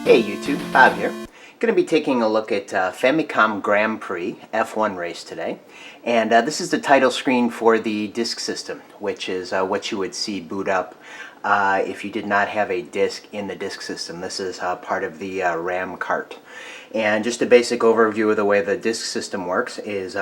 Hey YouTube, Bob here. Going to be taking a look at Famicom Grand Prix F1 race today. And this is the title screen for the disk system, which is what you would see boot up if you did not have a disk in the disk system. This is part of the RAM cart. And just a basic overview of the way the disk system works is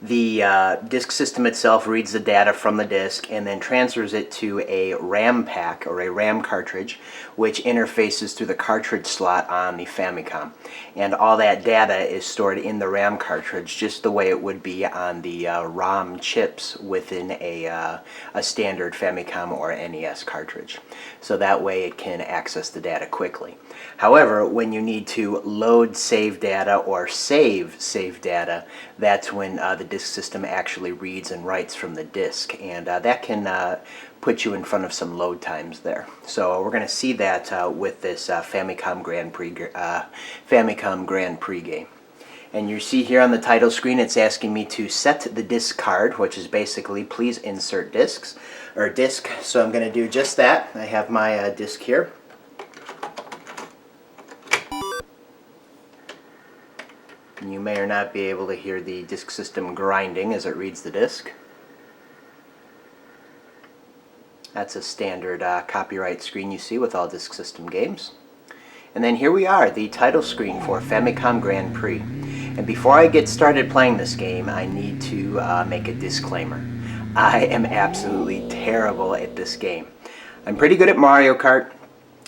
the disk system itself reads the data from the disk and then transfers it to a RAM pack or a RAM cartridge, which interfaces through the cartridge slot on the Famicom. And all that data is stored in the RAM cartridge just the way it would be on the ROM chips within a standard Famicom or NES cartridge. So that way it can access the data quickly. However, when you need to load save data or save data, that's when the disk system actually reads and writes from the disk, and that can put you in front of some load times there. So we're going to see that with this Famicom Grand Prix game. And you see here on the title screen it's asking me to set the disk card, which is basically please insert disks or disk. So I'm going to do just that. I have my disk here. You may or not be able to hear the disk system grinding as it reads the disk. That's a standard copyright screen you see with all disk system games. And then here we are, the title screen for Famicom Grand Prix. And before I get started playing this game, I need to make a disclaimer. I am absolutely terrible at this game. I'm pretty good at Mario Kart.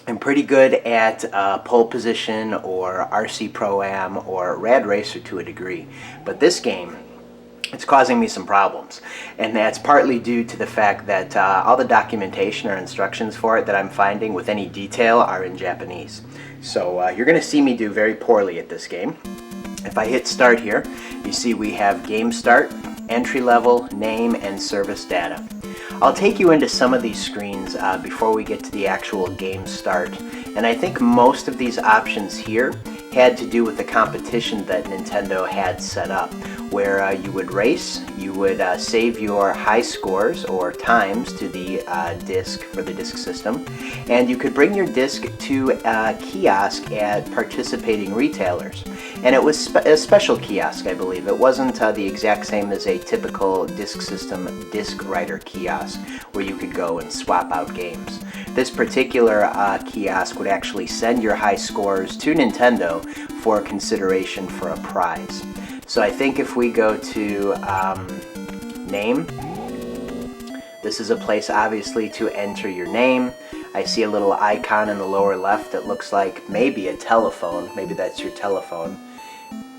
I'm pretty good at pole position or RC Pro-Am or Rad Racer to a degree. But this game, it's causing me some problems. And that's partly due to the fact that all the documentation or instructions for it that I'm finding with any detail are in Japanese. So you're going to see me do very poorly at this game. If I hit start here, you see we have game start, entry level, name, and service data. I'll take you into some of these screens before we get to the actual game start. And I think most of these options here had to do with the competition that Nintendo had set up, where you would race, you would save your high scores or times to the disk for the disk system, and you could bring your disk to a kiosk at participating retailers. And it was a special kiosk, I believe. It wasn't the exact same as a typical disk system disk writer kiosk where you could go and swap out games. This particular kiosk would actually send your high scores to Nintendo for consideration for a prize. So I think if we go to name, this is a place obviously to enter your name. I see a little icon in the lower left that looks like maybe a telephone. Maybe that's your telephone.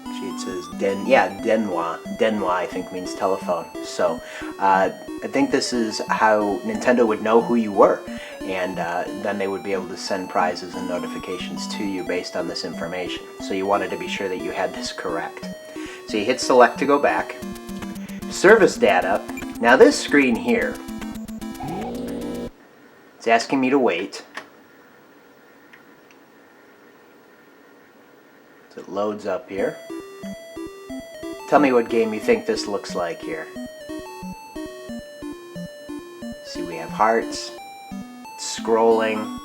It says Denwa. Denwa I think means telephone. So I think this is how Nintendo would know who you were, and then they would be able to send prizes and notifications to you based on this information. So you wanted to be sure that you had this correct. So you hit select to go back. Service data. Now this screen here, it's asking me to wait. So it loads up here. Tell me what game you think this looks like here. See, we have hearts, scrolling,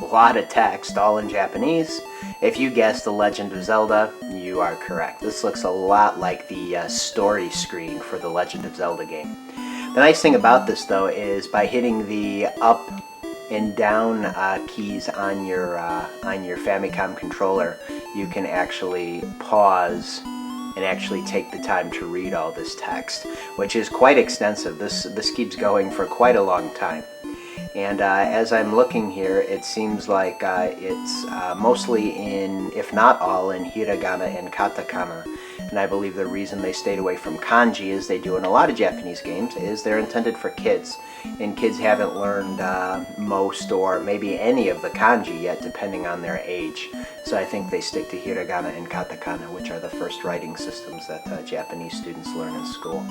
a lot of text, all in Japanese. If you guessed The Legend of Zelda, you are correct. This looks a lot like the story screen for the Legend of Zelda game. The nice thing about this, though, is by hitting the up and down keys on your Famicom controller, you can actually pause and actually take the time to read all this text, which is quite extensive. This keeps going for quite a long time. And as I'm looking here, it seems like it's mostly in, if not all, in hiragana and katakana. And I believe the reason they stayed away from kanji, as they do in a lot of Japanese games, is they're intended for kids. And kids haven't learned most or maybe any of the kanji yet, depending on their age. So I think they stick to hiragana and katakana, which are the first writing systems that Japanese students learn in school.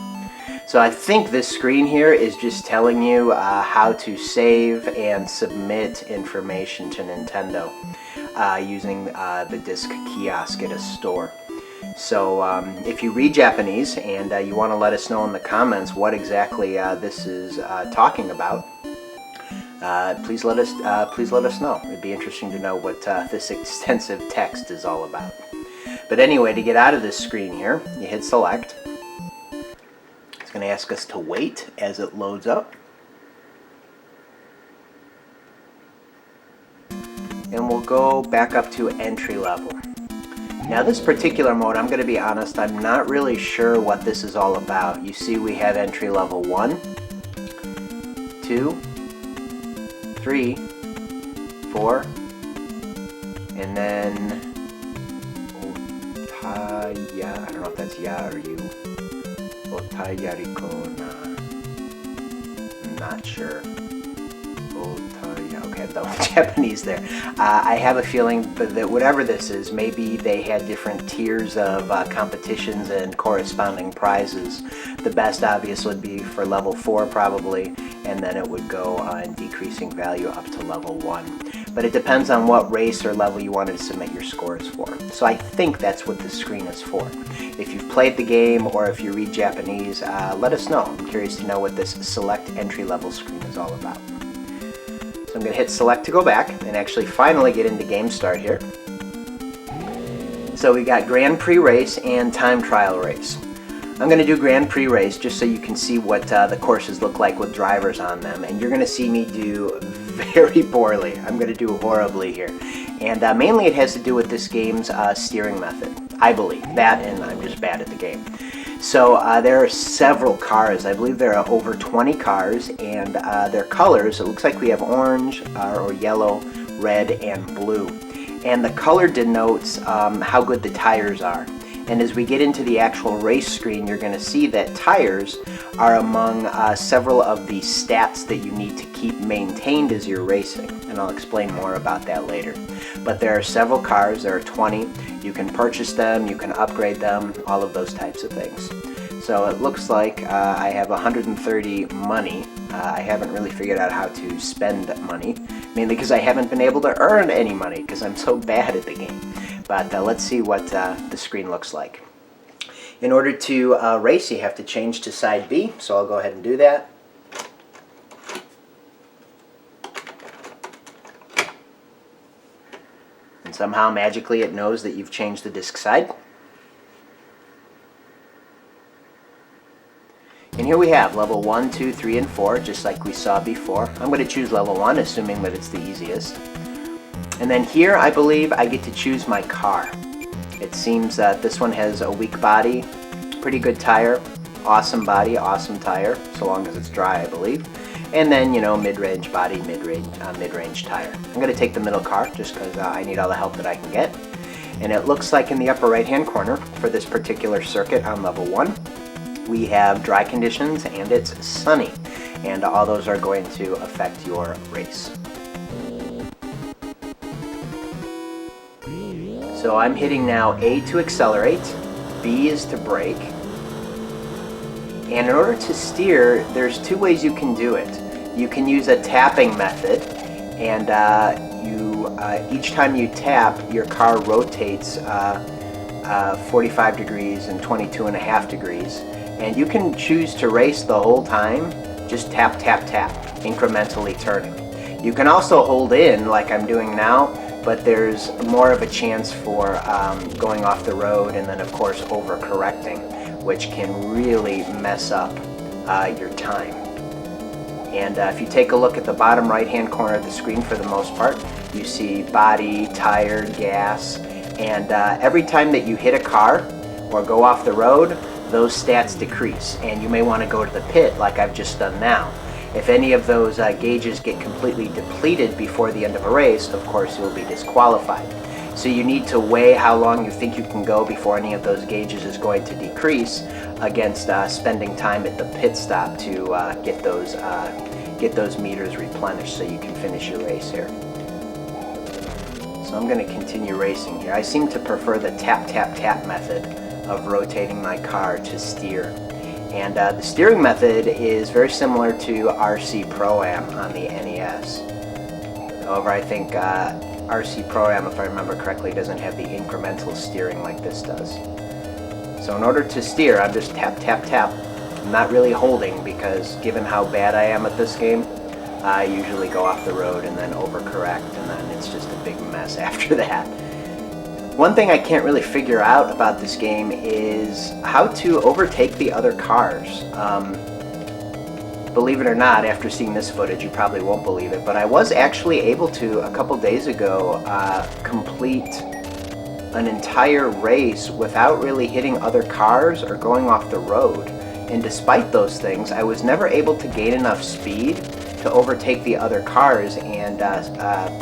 So I think this screen here is just telling you how to save and submit information to Nintendo using the disk kiosk at a store. So if you read Japanese and you want to let us know in the comments what exactly this is talking about, please let us know. It'd be interesting to know what this extensive text is all about. But anyway, to get out of this screen here, you hit select. It's going to ask us to wait as it loads up. And we'll go back up to entry level. Now this particular mode, I'm going to be honest, I'm not really sure what this is all about. You see we have entry level 1, 2, 3, 4, and then Otaya, I don't know if that's ya or you. Otayarikona. I'm not sure. Okay, the Japanese there. I have a feeling that whatever this is, maybe they had different tiers of competitions and corresponding prizes. The best obvious would be for level 4 probably, and then it would go in decreasing value up to level 1. But it depends on what race or level you wanted to submit your scores for. So I think that's what this screen is for. If you've played the game or if you read Japanese, let us know. I'm curious to know what this select entry level screen is all about. So I'm going to hit select to go back and actually finally get into game start here. So we got Grand Prix race and time trial race. I'm going to do Grand Prix race just so you can see what the courses look like with drivers on them, and you're going to see me do very poorly. I'm going to do horribly here, and mainly it has to do with this game's steering method, I believe. That, and I'm just bad at the game. So there are several cars. I believe there are over 20 cars, and their colors, it looks like we have orange or yellow, red, and blue. And the color denotes how good the tires are. And as we get into the actual race screen, you're going to see that tires are among several of the stats that you need to keep maintained as you're racing. And I'll explain more about that later. But there are several cars, there are 20. You can purchase them, you can upgrade them, all of those types of things. So it looks like I have 130 money. I haven't really figured out how to spend money, mainly because I haven't been able to earn any money because I'm so bad at the game. But let's see what the screen looks like. In order to race, you have to change to side B, so I'll go ahead and do that. And somehow, magically, it knows that you've changed the disc side. And here we have level 1, 2, 3, and 4, just like we saw before. I'm going to choose level 1, assuming that it's the easiest. And then here, I believe, I get to choose my car. It seems that this one has a weak body, pretty good tire, awesome body, awesome tire, so long as it's dry, I believe. And then, you know, mid-range body, mid-range tire. I'm going to take the middle car just because I need all the help that I can get. And it looks like in the upper right-hand corner, for this particular circuit on level 1, we have dry conditions and it's sunny. And all those are going to affect your race. So I'm hitting now A to accelerate, B is to brake, and in order to steer, there's two ways you can do it. You can use a tapping method, and each time you tap, your car rotates 45 degrees and 22.5 degrees, and you can choose to race the whole time, just tap, tap, tap, incrementally turning. You can also hold in, like I'm doing now, but there's more of a chance for going off the road and then of course overcorrecting, which can really mess up your time. And if you take a look at the bottom right hand corner of the screen, for the most part, you see body, tire, gas, and every time that you hit a car or go off the road, those stats decrease, and you may want to go to the pit like I've just done now. If any of those gauges get completely depleted before the end of a race, of course you'll be disqualified. So you need to weigh how long you think you can go before any of those gauges is going to decrease against spending time at the pit stop to get those meters replenished so you can finish your race here. So I'm going to continue racing here. I seem to prefer the tap tap tap method of rotating my car to steer. And the steering method is very similar to RC Pro-Am on the NES. However, I think RC Pro-Am, if I remember correctly, doesn't have the incremental steering like this does. So in order to steer, I'm just tap, tap, tap. I'm not really holding because given how bad I am at this game, I usually go off the road and then overcorrect, and then it's just a big mess after that. One thing I can't really figure out about this game is how to overtake the other cars. Believe it or not, after seeing this footage, you probably won't believe it, but I was actually able to, a couple days ago, complete an entire race without really hitting other cars or going off the road. And despite those things, I was never able to gain enough speed to overtake the other cars and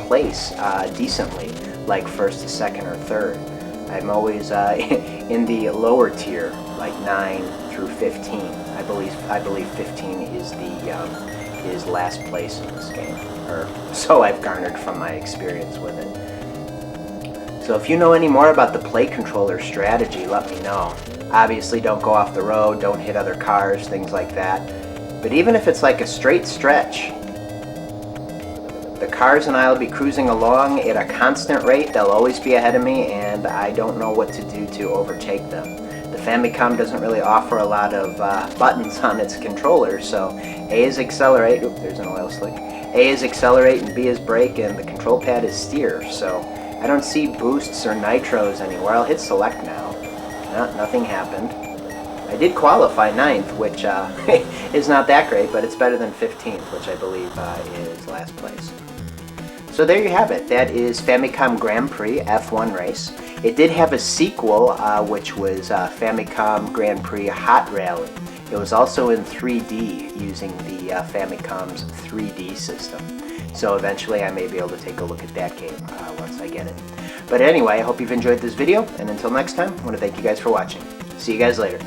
place decently, like first, second, or third. I'm always in the lower tier, like 9 through 15. I believe 15 is last place in this game, or so I've garnered from my experience with it. So if you know any more about the play controller strategy, let me know. Obviously, don't go off the road, don't hit other cars, things like that. But even if it's like a straight stretch, the cars and I will be cruising along at a constant rate. They'll always be ahead of me, and I don't know what to do to overtake them. The Famicom doesn't really offer a lot of buttons on its controller, so A is accelerate, oops, there's an oil slick. A is accelerate and B is brake, and the control pad is steer, so I don't see boosts or nitros anywhere. I'll hit select now. No, nothing happened. I did qualify 9th, which is not that great, but it's better than 15th, which I believe is last place. So there you have it. That is Famicom Grand Prix F1 race. It did have a sequel, which was Famicom Grand Prix Hot Rally. It was also in 3D, using the Famicom's 3D system. So eventually I may be able to take a look at that game once I get it. But anyway, I hope you've enjoyed this video, and until next time, I want to thank you guys for watching. See you guys later.